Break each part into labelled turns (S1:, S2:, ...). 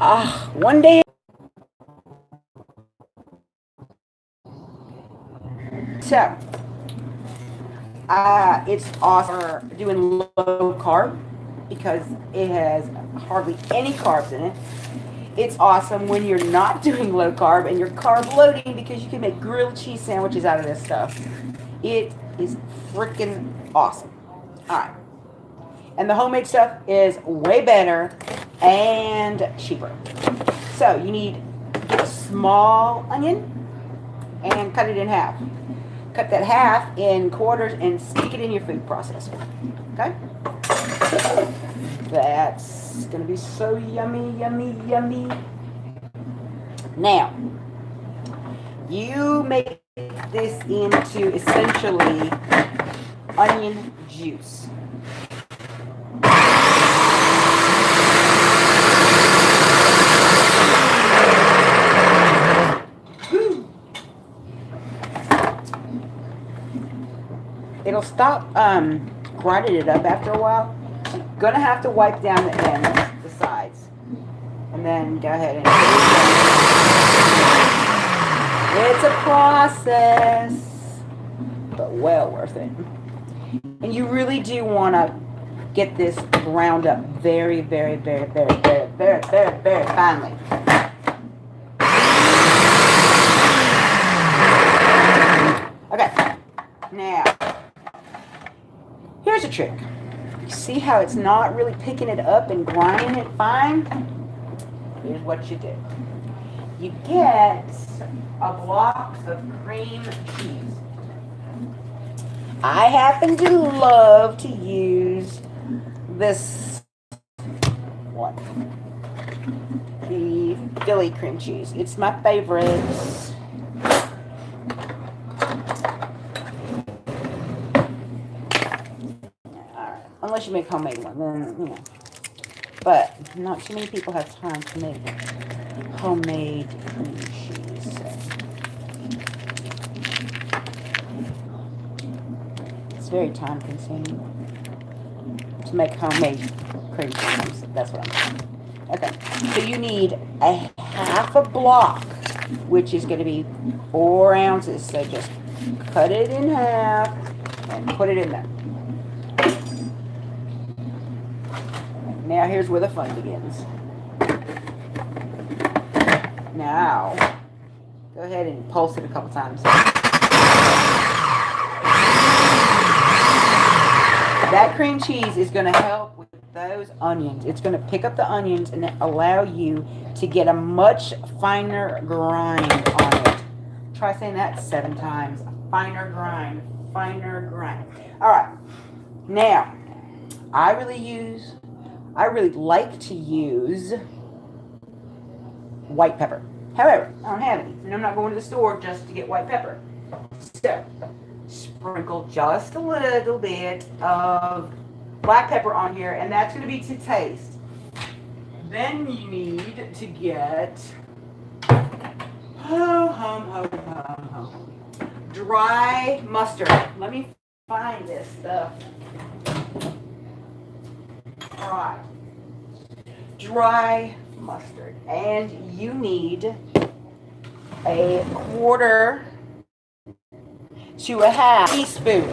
S1: One day, so it's awesome for doing low carb because it has hardly any carbs in it. It's awesome when you're not doing low carb and you're carb loading because you can make grilled cheese sandwiches out of this stuff. It is freaking awesome. All right. And the homemade stuff is way better and cheaper. So you need to get a small onion and cut it in half. Cut that half in quarters and stick it in your food processor. Okay? That's going to be so yummy, yummy, yummy. Now, you make this into essentially onion juice. It'll stop grinding it up after a while. You're going to have to wipe down the ends, the sides. And then go ahead and it's a process, but well worth it. And you really do want to get this ground up very, very, very, very, very, very, very, very finely. Okay, now, here's a trick. You see how it's not really picking it up and grinding it fine? Here's what you do. You get a block of cream cheese. I happen to love to use this one, the Philly cream cheese. It's my favorite. Alright, unless you make homemade one, then you know. But not too many people have time to make homemade cream cheese. So. It's very time consuming to make homemade cream cheese. That's what I'm saying. Okay, so you need a half a block, which is going to be 4 ounces. So just cut it in half and put it in there. Now here's where the fun begins. Now, go ahead and pulse it a couple times. That cream cheese is going to help with those onions. It's going to pick up the onions and allow you to get a much finer grind on it. Try saying that 7 times. A finer grind, finer grind. All right. Now, I really like to use white pepper. However, I don't have any, and I'm not going to the store just to get white pepper. So, sprinkle just a little bit of black pepper on here, and that's going to be to taste. Then you need to get dry mustard. Let me find this stuff. All right. Dry mustard, and you need a 1/4 to a half teaspoon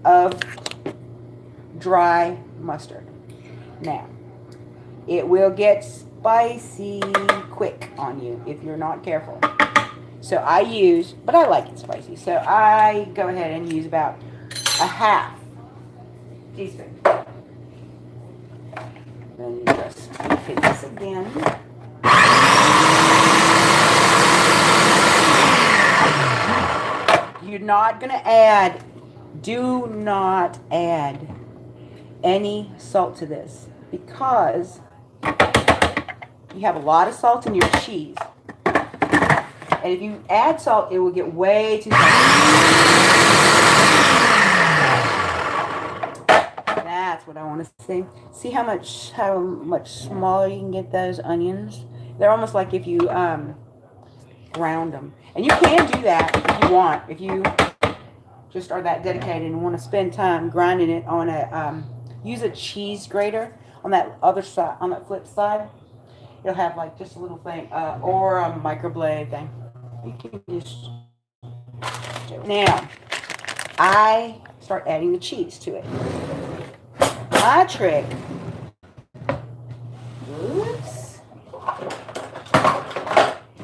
S1: of dry mustard. Now, it will get spicy quick on you if you're not careful. So but I like it spicy, so I go ahead and use about a half teaspoon. Then you just hit this again. You're not going to do not add any salt to this because you have a lot of salt in your cheese. And if you add salt, it will get way too salty. That's what I want to see. See how much smaller you can get those onions? They're almost like if you ground them. And you can do that if you want. If you just are that dedicated and want to spend time grinding it use a cheese grater on that other side, on that flip side. It'll have like just a little thing, or a microblade thing. You can just do it. Now, I start adding the cheese to it. My trick, oops,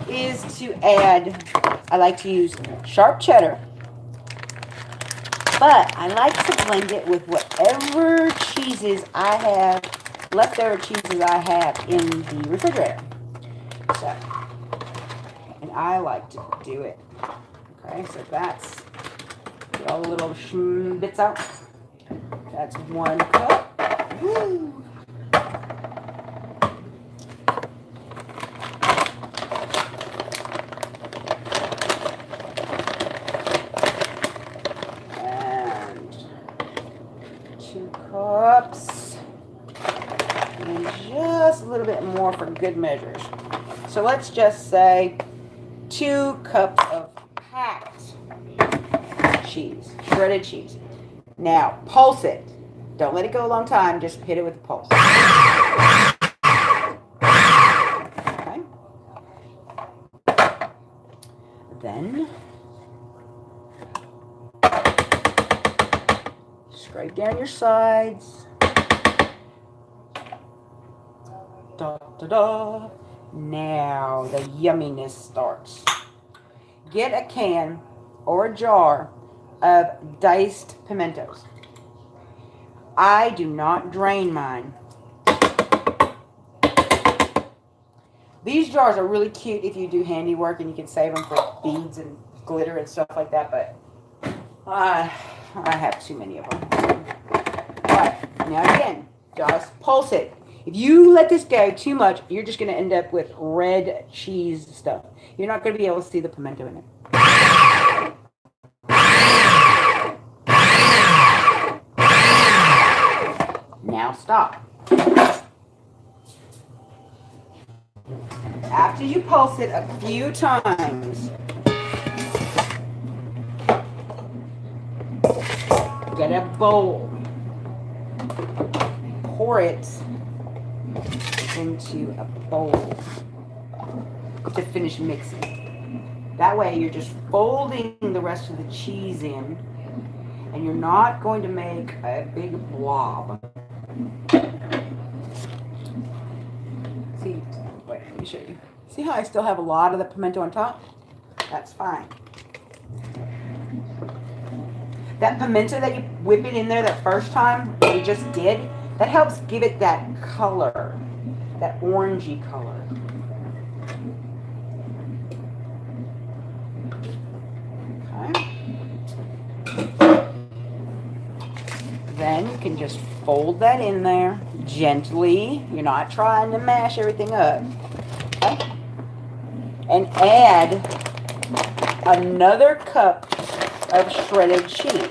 S1: is to add, I like to use sharp cheddar, but I like to blend it with whatever cheeses I have, leftover cheeses I have in the refrigerator. So, and I like to do it. Okay, so that's, get all the little bits out. That's 1 cup. Woo. And 2 cups. And just a little bit more for good measures. So let's just say 2 cups of packed cheese, shredded cheese. Now, pulse it. Don't let it go a long time. Just hit it with a pulse. Okay. Then, scrape down your sides. Da, da, da. Now, the yumminess starts. Get a can or a jar of diced pimentos. I do not drain mine. These jars are really cute if you do handiwork and you can save them for beads and glitter and stuff like that, but I have too many of them. Alright, now again, just pulse it. If you let this go too much, you're just going to end up with red cheese stuff. You're not going to be able to see the pimento in it. Now stop. After you pulse it a few times, get a bowl. Pour it into a bowl to finish mixing. That way you're just folding the rest of the cheese in, and you're not going to make a big blob. See, wait, let me show you. See how I still have a lot of the pimento on top? That's fine. That pimento that you whip it in there that first time, that you just did, that helps give it that color, that orangey color. Okay. Then you can just fold that in there gently. You're not trying to mash everything up. Okay. And add another cup of shredded cheese.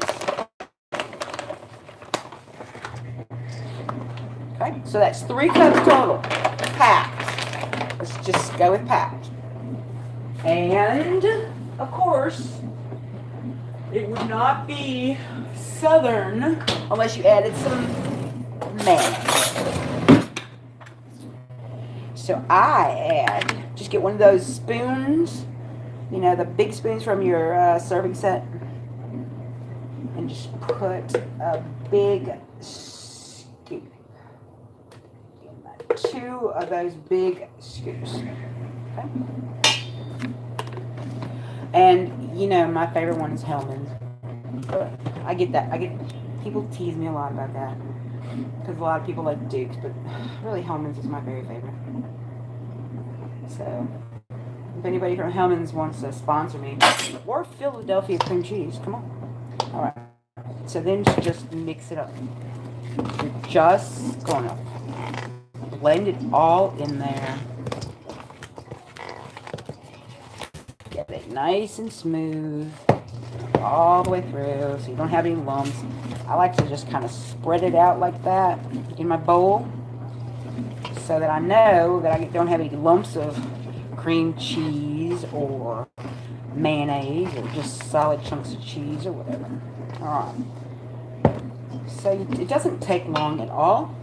S1: Okay, so that's 3 cups total. Packed. Let's just go with packed. And, of course, it would not be southern unless you added some mayonnaise. So I add, just get one of those spoons, you know, the big spoons from your serving set, and just put a big scoop. 2 of those big scoops. Okay. And you know, my favorite one is Hellman's. I get that. People tease me a lot about that because a lot of people like Duke's, but really Hellman's is my very favorite. So if anybody from Hellman's wants to sponsor me, or Philadelphia cream cheese, come on. All right. So then just mix it up. You're just going to blend it all in there. Get it nice and smooth all the way through so you don't have any lumps. I like to just kind of spread it out like that in my bowl so that I know that I don't have any lumps of cream cheese or mayonnaise or just solid chunks of cheese or whatever. All right. So it doesn't take long at all.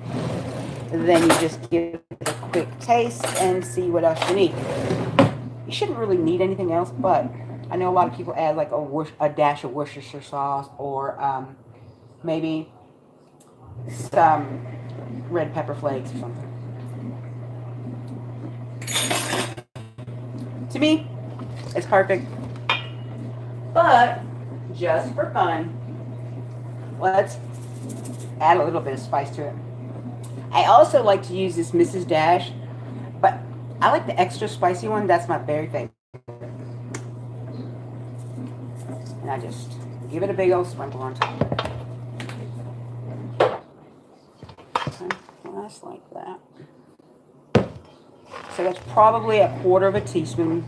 S1: Then you just give it a quick taste and see what else you need. You shouldn't really need anything else, but I know a lot of people add like a dash of Worcestershire sauce, or maybe some red pepper flakes or something. To me, it's perfect. But just for fun, let's add a little bit of spice to it. I also like to use this Mrs. Dash, but I like the extra spicy one. That's my very favorite. And I just give it a big old sprinkle on top. Okay, just like that. So that's probably a quarter of a teaspoon.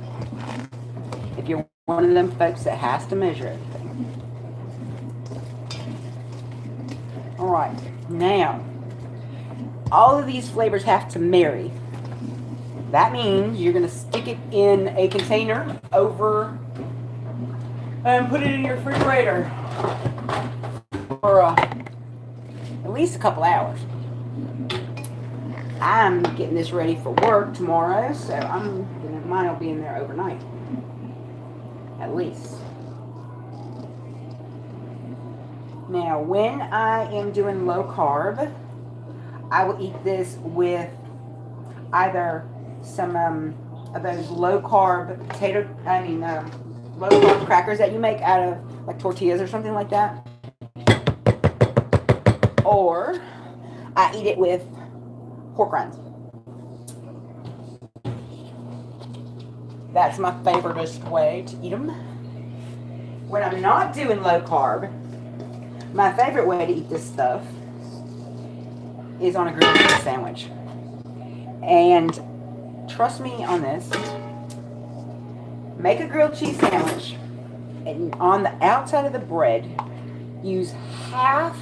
S1: If you're one of them folks that has to measure everything. All right, now all of these flavors have to marry. That means you're gonna stick it in a container over and put it in your refrigerator for at least a couple hours. I'm getting this ready for work tomorrow, so mine will be in there overnight, at least. Now, when I am doing low carb, I will eat this with either some of those low carb low carb crackers that you make out of like tortillas or something like that, or I eat it with pork rinds. That's my favoriteest way to eat them. When I'm not doing low carb, my favorite way to eat this stuff is on a grilled cheese sandwich. And trust me on this, make a grilled cheese sandwich, and on the outside of the bread, use half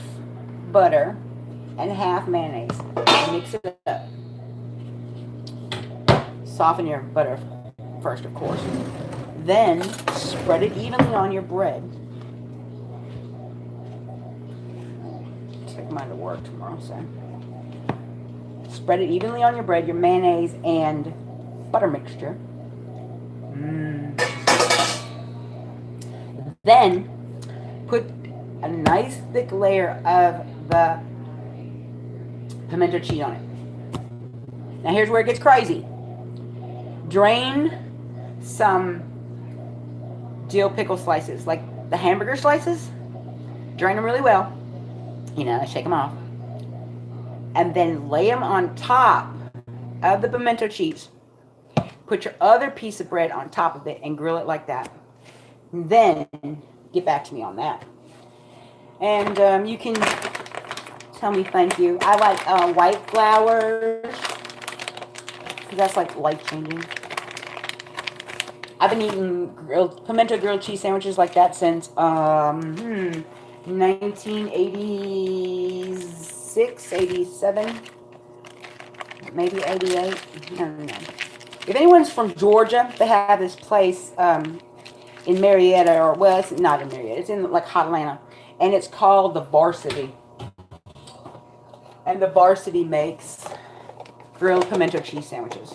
S1: butter and half mayonnaise. Mix it up. Soften your butter first, of course. Then spread it evenly on your bread. Take mine to work tomorrow, so. Spread it evenly on your bread, your mayonnaise and butter mixture. Then put a nice thick layer of the pimento cheese on it. Now here's where it gets crazy. Drain some dill pickle slices, like the hamburger slices. Drain them really well. Shake them off. And then lay them on top of the pimento cheese. Put your other piece of bread on top of it and grill it like that. And then get back to me on that. And you can tell me thank you. I like white flour, because that's like life-changing. I've been eating pimento grilled cheese sandwiches like that since 1986, 87, maybe 88. I don't know. If anyone's from Georgia, they have this place in Marietta, it's not in Marietta, it's in like Hot Atlanta, and it's called the Varsity. And the Varsity makes grilled pimento cheese sandwiches.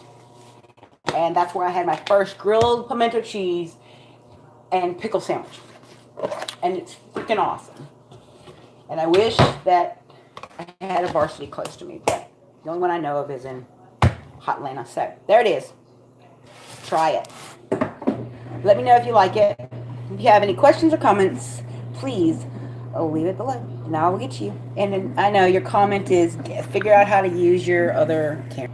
S1: And that's where I had my first grilled pimento cheese and pickle sandwich. And it's freaking awesome. And I wish that I had a Varsity close to me, but the only one I know of is in Hot Atlanta. So there it is. Try it. Let me know if you like it. If you have any questions or comments, please leave it below, and I will get you. And I know your comment is figure out how to use your other camera.